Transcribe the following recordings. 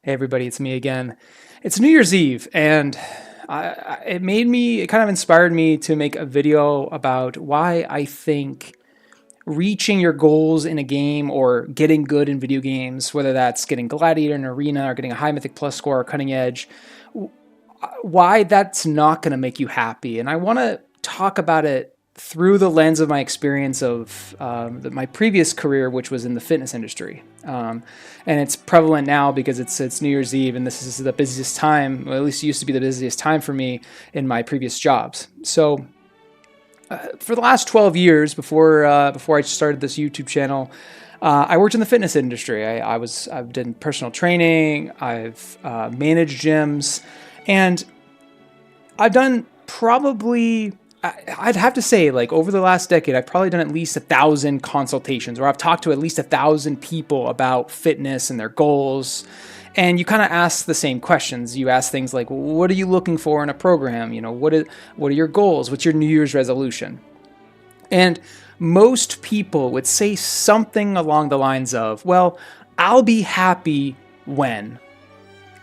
Hey everybody, it's me again. It's New Year's Eve, and it kind of inspired me to make a video about why I think reaching your goals in a game or getting good in video games, whether that's getting Gladiator in an arena or getting a high Mythic Plus score or cutting edge, why that's not going to make you happy. And I want to talk about it through the lens of my experience of my previous career, which was in the fitness industry. And it's prevalent now because it's New Year's Eve, and this is the busiest time, or at least it used to be the busiest time for me in my previous jobs. So for the last 12 years before I started this YouTube channel, I worked in the fitness industry. I've done personal training, I've managed gyms, and I've done probably, I'd have to say, like, over the last decade, I've probably done at least 1,000 consultations, or I've talked to at least 1,000 people about fitness and their goals. And you kind of ask the same questions. You ask things like, what are you looking for in a program? What are your goals? What's your New Year's resolution? And most people would say something along the lines of, well, I'll be happy when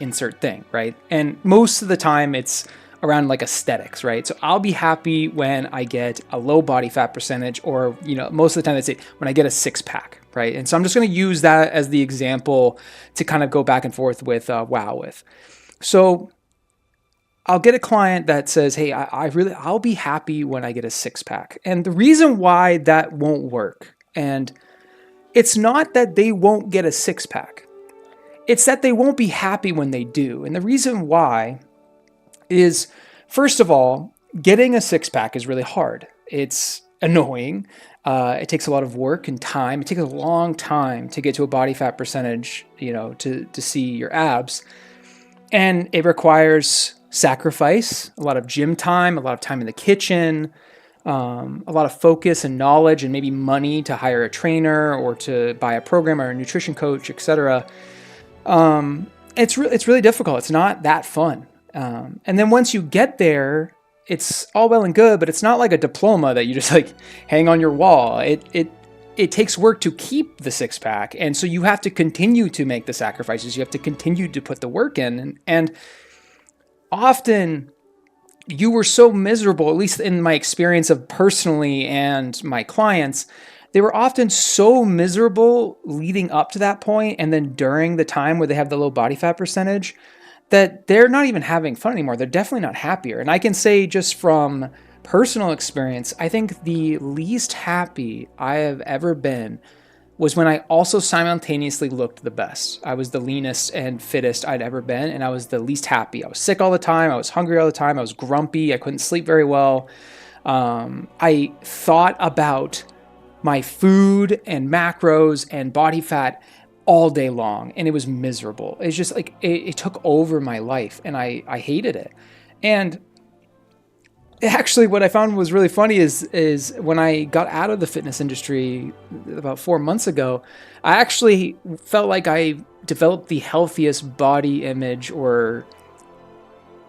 insert thing, right? And most of the time it's around like aesthetics, right? So I'll be happy when I get a low body fat percentage, or, most of the time they say when I get a six pack, right? And so I'm just going to use that as the example to kind of go back and forth with WoW with. So I'll get a client that says, hey, I'll be happy when I get a six pack. And the reason why that won't work, and it's not that they won't get a six pack, it's that they won't be happy when they do. And the reason why is, first of all, getting a six pack is really hard. It's annoying. It takes a lot of work and time. It takes a long time to get to a body fat percentage, to see your abs. And it requires sacrifice, a lot of gym time, a lot of time in the kitchen, a lot of focus and knowledge, and maybe money to hire a trainer or to buy a program or a nutrition coach, etc. It's really difficult. It's not that fun. And then once you get there, it's all well and good, but it's not like a diploma that you just like hang on your wall. It takes work to keep the six pack. And so you have to continue to make the sacrifices. You have to continue to put the work in. And often you were so miserable, at least in my experience of personally and my clients, they were often so miserable leading up to that point, and then during the time where they have the low body fat percentage, that they're not even having fun anymore. They're definitely not happier. And I can say, just from personal experience, I think the least happy I have ever been was when I also simultaneously looked the best. I was the leanest and fittest I'd ever been, and I was the least happy. I was sick all the time. I was hungry all the time. I was grumpy. I couldn't sleep very well. I thought about my food and macros and body fat all day long, and it was miserable. It's just like it took over my life, and I hated it. And actually, what I found was really funny is when I got out of the fitness industry about 4 months ago, I actually felt like I developed the healthiest body image or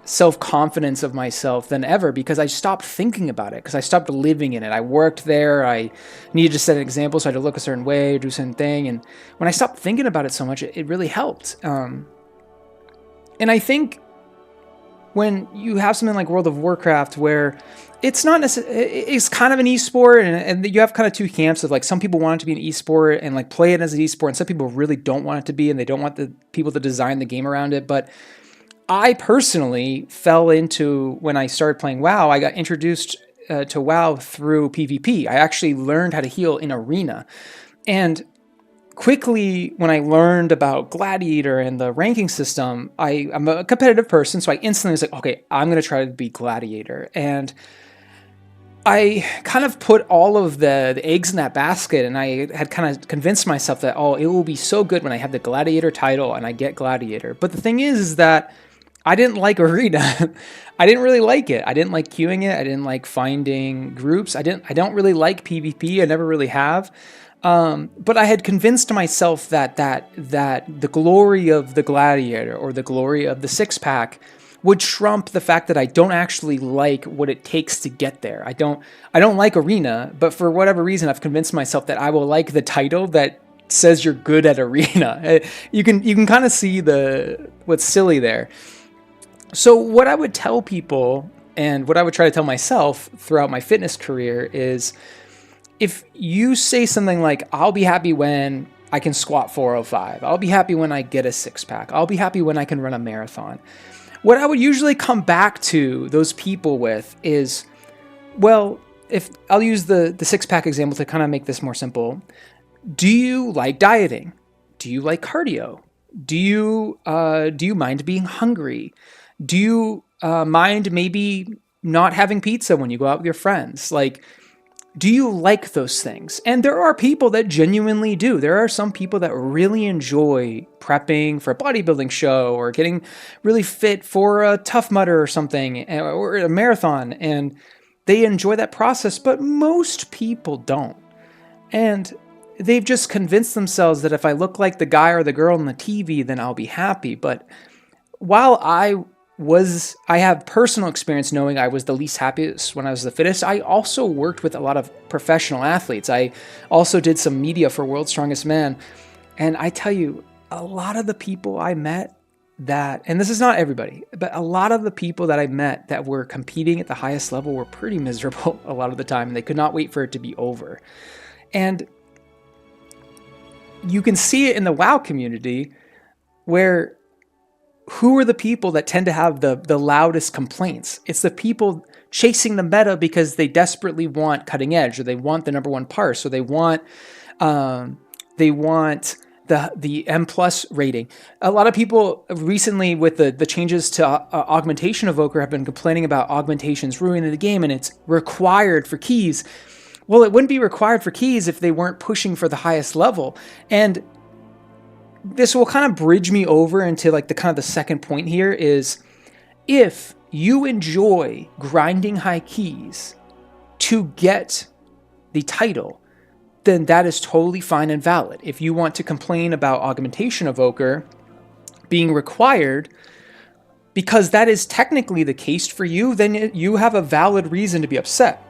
self-confidence of myself than ever, because I stopped thinking about it, because I stopped living in it. I worked there. I needed to set an example, so I had to look a certain way or do a certain thing. And when I stopped thinking about it so much, it really helped. And I think when you have something like World of Warcraft, where it's not necessarily, it's kind of an esport, and you have kind of two camps of, like, some people want it to be an esport and like play it as an esport, and some people really don't want it to be, and they don't want the people to design the game around it. But I personally fell into, when I started playing WoW, I got introduced to WoW through PvP. I actually learned how to heal in arena. And quickly, when I learned about Gladiator and the ranking system, I'm a competitive person, so I instantly was like, okay, I'm going to try to be Gladiator. And I kind of put all of the eggs in that basket, and I had kind of convinced myself that, oh, it will be so good when I have the Gladiator title and I get Gladiator. But the thing is that I didn't like arena. I didn't really like it. I didn't like queuing it. I didn't like finding groups. I don't really like PvP. I never really have. But I had convinced myself that the glory of the Gladiator or the glory of the six pack would trump the fact that I don't actually like what it takes to get there. I don't like arena, but for whatever reason, I've convinced myself that I will like the title that says you're good at arena. You can kind of see what's silly there. So what I would tell people, and what I would try to tell myself throughout my fitness career, is if you say something like, I'll be happy when I can squat 405, I'll be happy when I get a six pack, I'll be happy when I can run a marathon. What I would usually come back to those people with is, well, if I'll use the six pack example to kind of make this more simple. Do you like dieting? Do you like cardio? Do you mind being hungry? Do you mind maybe not having pizza when you go out with your friends? Like, do you like those things? And there are people that genuinely do. There are some people that really enjoy prepping for a bodybuilding show or getting really fit for a Tough Mudder or something, or a marathon, and they enjoy that process, but most people don't. And they've just convinced themselves that if I look like the guy or the girl on the TV, then I'll be happy. But while I have personal experience knowing I was the least happiest when I was the fittest, I also worked with a lot of professional athletes. I also did some media for World's Strongest Man. And I tell you, a lot of the people I met and this is not everybody, but a lot of the people that I met that were competing at the highest level were pretty miserable a lot of the time, and they could not wait for it to be over. And you can see it in the WoW community, where who are the people that tend to have the loudest complaints? It's the people chasing the meta because they desperately want cutting edge, or they want the number one parse, or they want the M plus rating. A lot of people recently with the changes to augmentation evoker have been complaining about augmentations ruining the game, and it's required for keys. Well, it wouldn't be required for keys if they weren't pushing for the highest level. And this will kind of bridge me over into like the second point here is, if you enjoy grinding high keys to get the title, then that is totally fine and valid. If you want to complain about augmentation evoker being required because that is technically the case for you, then you have a valid reason to be upset.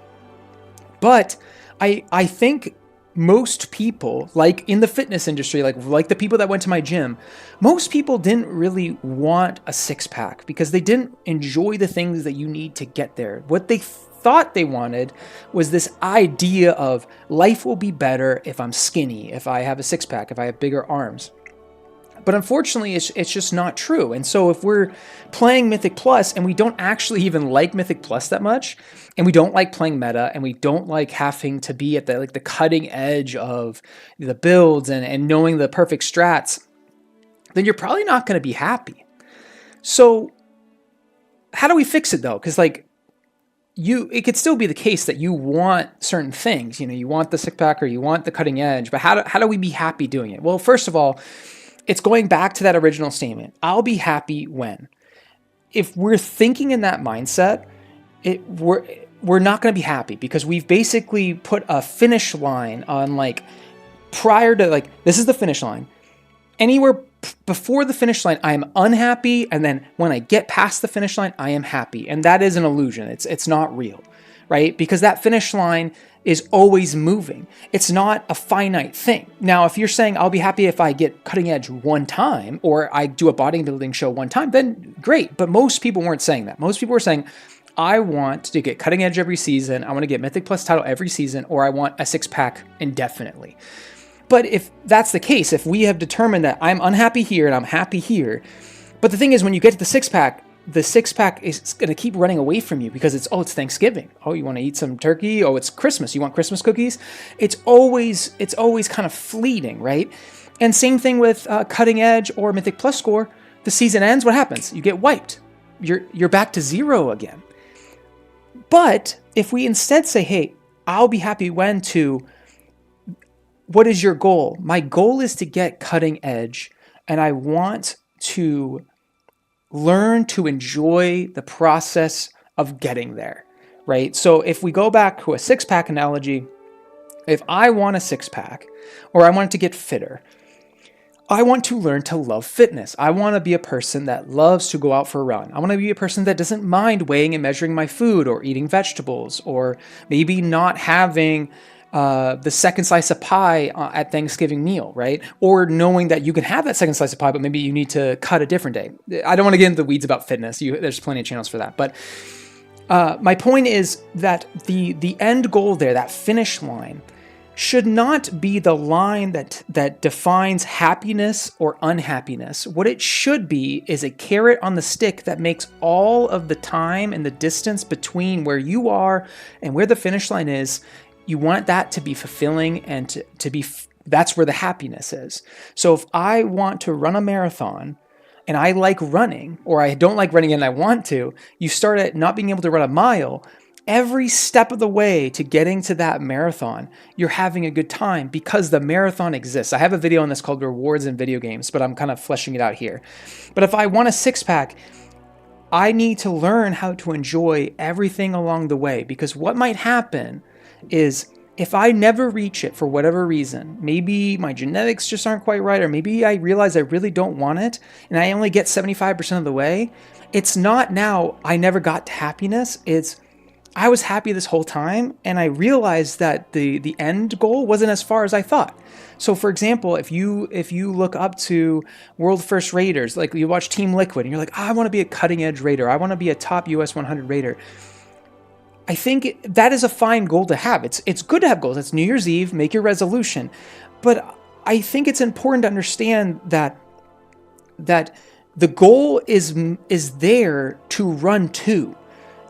But I think most people, like in the fitness industry, like the people that went to my gym, most people didn't really want a six pack because they didn't enjoy the things that you need to get there. What they thought they wanted was this idea of life will be better if I'm skinny, if I have a six pack, if I have bigger arms. But unfortunately, it's just not true. And so if we're playing Mythic Plus and we don't actually even like Mythic Plus that much, and we don't like playing meta, and we don't like having to be at the cutting edge of the builds and knowing the perfect strats, then you're probably not going to be happy. So how do we fix it though? Because it could still be the case that you want certain things. You want the six pack or you want the cutting edge, but how do we be happy doing it? Well, first of all, it's going back to that original statement. I'll be happy when. If we're thinking in that mindset, we're not going to be happy because we've basically put a finish line on prior to this is the finish line. Anywhere before the finish line, I am unhappy, and then when I get past the finish line, I am happy. And that is an illusion. It's not real, right? Because that finish line is always moving. It's not a finite thing. Now, if you're saying I'll be happy if I get cutting edge one time, or I do a bodybuilding show one time, then great. But most people weren't saying that. Most people were saying, I want to get cutting edge every season. I want to get Mythic Plus title every season, or I want a six pack indefinitely. But if that's the case, if we have determined that I'm unhappy here and I'm happy here, but the thing is, when you get to the six pack is going to keep running away from you because it's Thanksgiving. Oh, you want to eat some turkey? Oh, it's Christmas. You want Christmas cookies? It's always kind of fleeting, right? And same thing with cutting edge or Mythic Plus score. The season ends. What happens? You get wiped. You're back to zero again. But if we instead say, hey, I'll be happy when to, what is your goal? My goal is to get cutting edge, and I want to learn to enjoy the process of getting there, right? So if we go back to a six-pack analogy, if I want a six-pack, or I want to get fitter, I want to learn to love fitness. I want to be a person that loves to go out for a run. I want to be a person that doesn't mind weighing and measuring my food or eating vegetables, or maybe not having the second slice of pie at Thanksgiving meal, right? Or knowing that you can have that second slice of pie, but maybe you need to cut a different day. I don't want to get into the weeds about fitness. There's plenty of channels for that. But my point is that the end goal there, that finish line, should not be the line that defines happiness or unhappiness. What it should be is a carrot on the stick that makes all of the time and the distance between where you are and where the finish line is. You want that to be fulfilling and to be, that's where the happiness is. So if I want to run a marathon and I like running, or I don't like running and I want to, you start at not being able to run a mile. Every step of the way to getting to that marathon, you're having a good time because the marathon exists. I have a video on this called Rewards in Video Games, but I'm kind of fleshing it out here. But if I want a six-pack, I need to learn how to enjoy everything along the way, because what might happen is if I never reach it for whatever reason, maybe my genetics just aren't quite right, or maybe I realize I really don't want it and I only get 75% of the way, it's not now I never got to happiness. It's I was happy this whole time, and I realized that the end goal wasn't as far as I thought. So for example, if you look up to world first raters, like you watch Team Liquid and you're like, I want to be a cutting edge rater, I want to be a top US 100 rater. I think that is a fine goal to have. It's good to have goals. It's New Year's Eve, make your resolution. But I think it's important to understand that the goal is there to run to.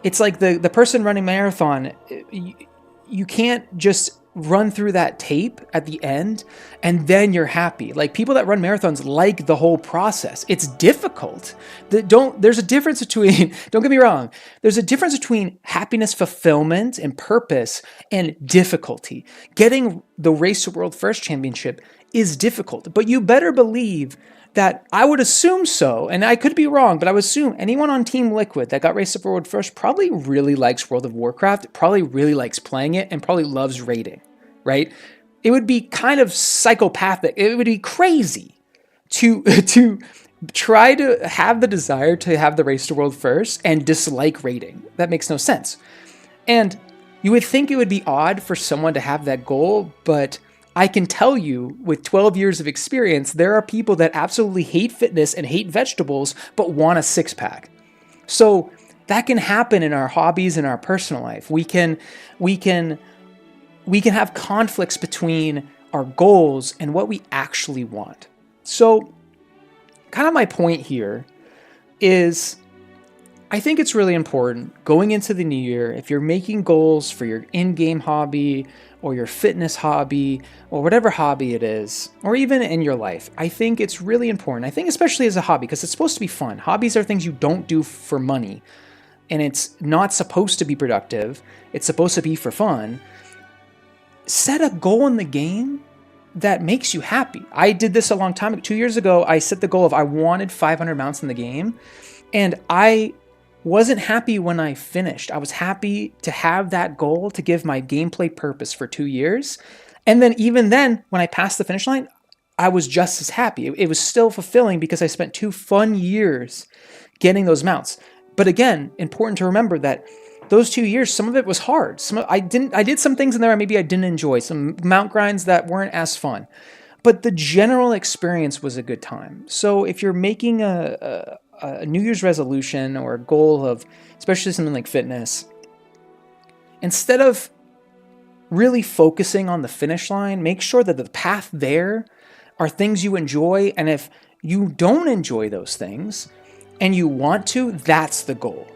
It's like the person running marathon, you can't just run through that tape at the end and then you're happy. Like people that run marathons like the whole process. It's difficult. There's a difference between, don't get me wrong, there's a difference between happiness, fulfillment, and purpose and difficulty. Getting the Race to World First Championship is difficult, but you better believe that I would assume so, and I could be wrong, but I would assume anyone on Team Liquid that got Race to World First probably really likes World of Warcraft, probably really likes playing it, and probably loves raiding, right? It would be kind of psychopathic. It would be crazy to try to have the desire to have the Race to World First and dislike raiding. That makes no sense. And you would think it would be odd for someone to have that goal, but I can tell you with 12 years of experience, there are people that absolutely hate fitness and hate vegetables, but want a six-pack. So that can happen in our hobbies and our personal life. We can have conflicts between our goals and what we actually want. So kind of my point here is I think it's really important going into the new year, if you're making goals for your in-game hobby or your fitness hobby or whatever hobby it is, or even in your life, I think it's really important. I think especially as a hobby, because it's supposed to be fun. Hobbies are things you don't do for money, and it's not supposed to be productive. It's supposed to be for fun. Set a goal in the game that makes you happy. I did this a long time ago. 2 years ago, I set the goal of I wanted 500 mounts in the game, and I wasn't happy when I finished. I was happy to have that goal to give my gameplay purpose for 2 years. And then even then, when I passed the finish line, I was just as happy. It was still fulfilling because I spent 2 fun years getting those mounts. But again, important to remember that those 2 years, some of it was hard. I did some things in there maybe I didn't enjoy, some mount grinds that weren't as fun. But the general experience was a good time. So if you're making a New Year's resolution or a goal of, especially something like fitness, instead of really focusing on the finish line, make sure that the path there are things you enjoy. And if you don't enjoy those things and you want to, that's the goal.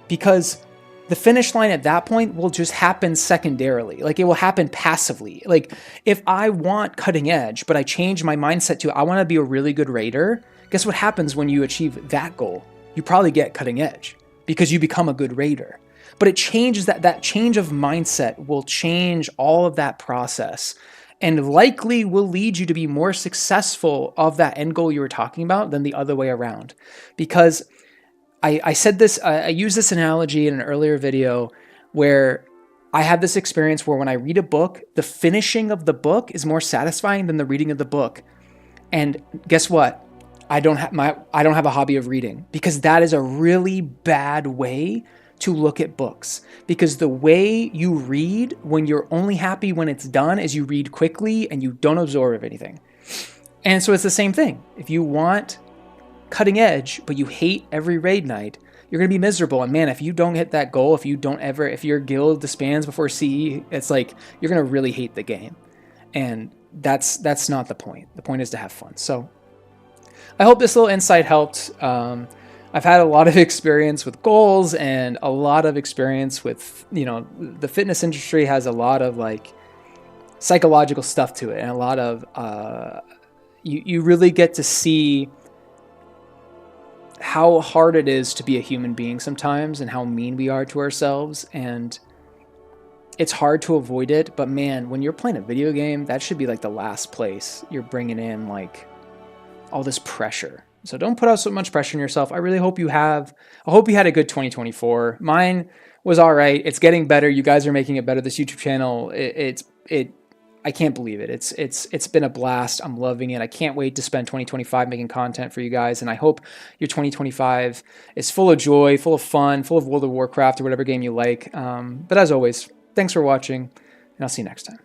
Because the finish line at that point will just happen secondarily. Like it will happen passively. Like if I want cutting edge, but I change my mindset to I want to be a really good raider, guess what happens when you achieve that goal? You probably get cutting edge because you become a good raider. But it changes that change of mindset will change all of that process and likely will lead you to be more successful of that end goal you were talking about than the other way around. Because I said this, I used this analogy in an earlier video where I had this experience where when I read a book, the finishing of the book is more satisfying than the reading of the book. And guess what? I don't have a hobby of reading because that is a really bad way to look at books, because the way you read when you're only happy when it's done is you read quickly and you don't absorb anything. And so it's the same thing. If you want cutting edge, but you hate every raid night, you're going to be miserable. And man, if you don't hit that goal, if your guild disbands before CE, it's like, you're going to really hate the game. And that's not the point. The point is to have fun. So I hope this little insight helped. I've had a lot of experience with goals and a lot of experience with, the fitness industry has a lot of like psychological stuff to it, and a lot of, you really get to see how hard it is to be a human being sometimes and how mean we are to ourselves. And it's hard to avoid it, but man, when you're playing a video game, that should be like the last place you're bringing in like all this pressure. So don't put out so much pressure on yourself. I really hope I hope you had a good 2024. Mine was all right. It's getting better. You guys are making it better. This YouTube channel, I can't believe it. It's been a blast. I'm loving it. I can't wait to spend 2025 making content for you guys. And I hope your 2025 is full of joy, full of fun, full of World of Warcraft or whatever game you like. But as always, thanks for watching, and I'll see you next time.